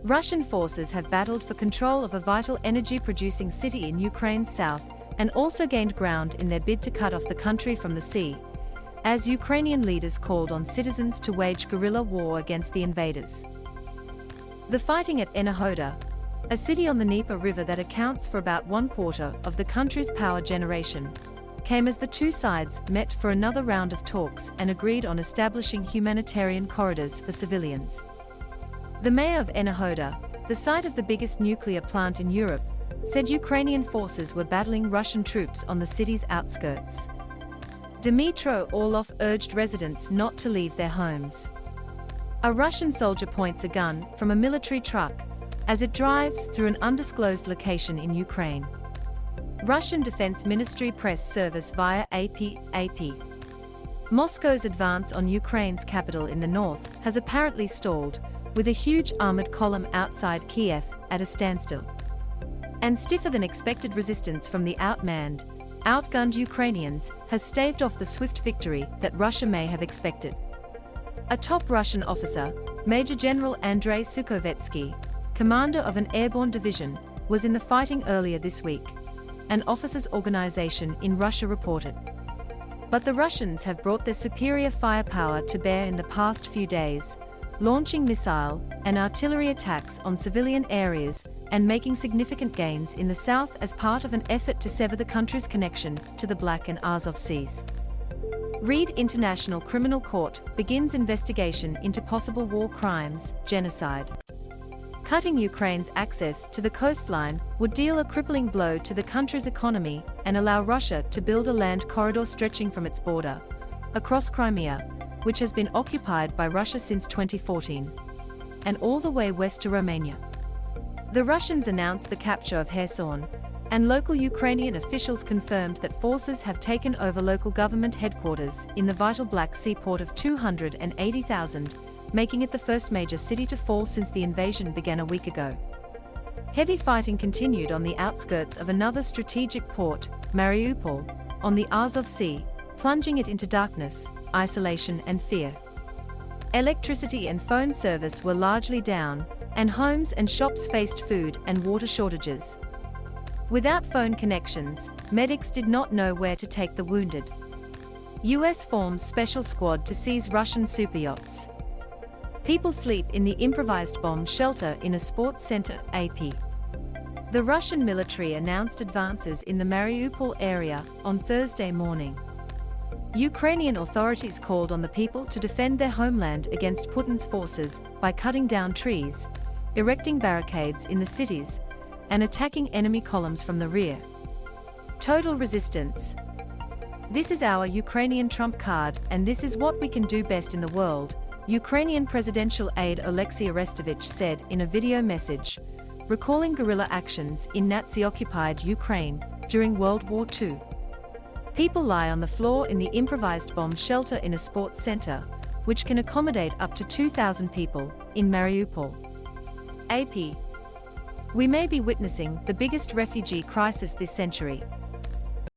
Russian forces have battled for control of a vital energy-producing city in Ukraine's south and also gained ground in their bid to cut off the country from the sea, as Ukrainian leaders called on citizens to wage guerrilla war against the invaders. The fighting at Enerhodar, a city on the Dnieper River that accounts for about 1/4 of the country's power generation, came as the two sides met for another round of talks and agreed on establishing humanitarian corridors for civilians. The mayor of Enerhodar, the site of the biggest nuclear plant in Europe, said Ukrainian forces were battling Russian troops on the city's outskirts. Dmytro Orlov urged residents not to leave their homes. A Russian soldier points a gun from a military truck as it drives through an undisclosed location in Ukraine. Russian Defense Ministry press service via AP. Moscow's advance on Ukraine's capital in the north has apparently stalled, with a huge armored column outside Kiev at a standstill. And stiffer than expected resistance from the outmanned, outgunned Ukrainians has staved off the swift victory that Russia may have expected. A top Russian officer, Major General Andrei Sukhovetsky, commander of an airborne division, was in the fighting earlier this week, an officers' organization in Russia reported. But the Russians have brought their superior firepower to bear in the past few days, launching missile and artillery attacks on civilian areas and making significant gains in the south as part of an effort to sever the country's connection to the Black and Azov Seas. Reed International Criminal Court begins investigation into possible war crimes, genocide. Cutting Ukraine's access to the coastline would deal a crippling blow to the country's economy and allow Russia to build a land corridor stretching from its border across Crimea, which has been occupied by Russia since 2014, and all the way west to Romania. The Russians announced the capture of Kherson, and local Ukrainian officials confirmed that forces have taken over local government headquarters in the vital Black Sea port of 280,000, making it the first major city to fall since the invasion began a week ago. Heavy fighting continued on the outskirts of another strategic port, Mariupol, on the Azov Sea, plunging it into darkness, isolation and fear. Electricity and phone service were largely down, and homes and shops faced food and water shortages. Without phone connections, medics did not know where to take the wounded. US forms special squad to seize Russian superyachts. People sleep in the improvised bomb shelter in a sports center, AP. The Russian military announced advances in the Mariupol area on Thursday morning. Ukrainian authorities called on the people to defend their homeland against Putin's forces by cutting down trees, erecting barricades in the cities, and attacking enemy columns from the rear. Total resistance. This is our Ukrainian trump card, and this is what we can do best in the world, Ukrainian presidential aide Oleksiy Arestovich said in a video message, recalling guerrilla actions in Nazi-occupied Ukraine during World War II. People lie on the floor in the improvised bomb shelter in a sports center, which can accommodate up to 2,000 people, in Mariupol. AP. We may be witnessing the biggest refugee crisis this century,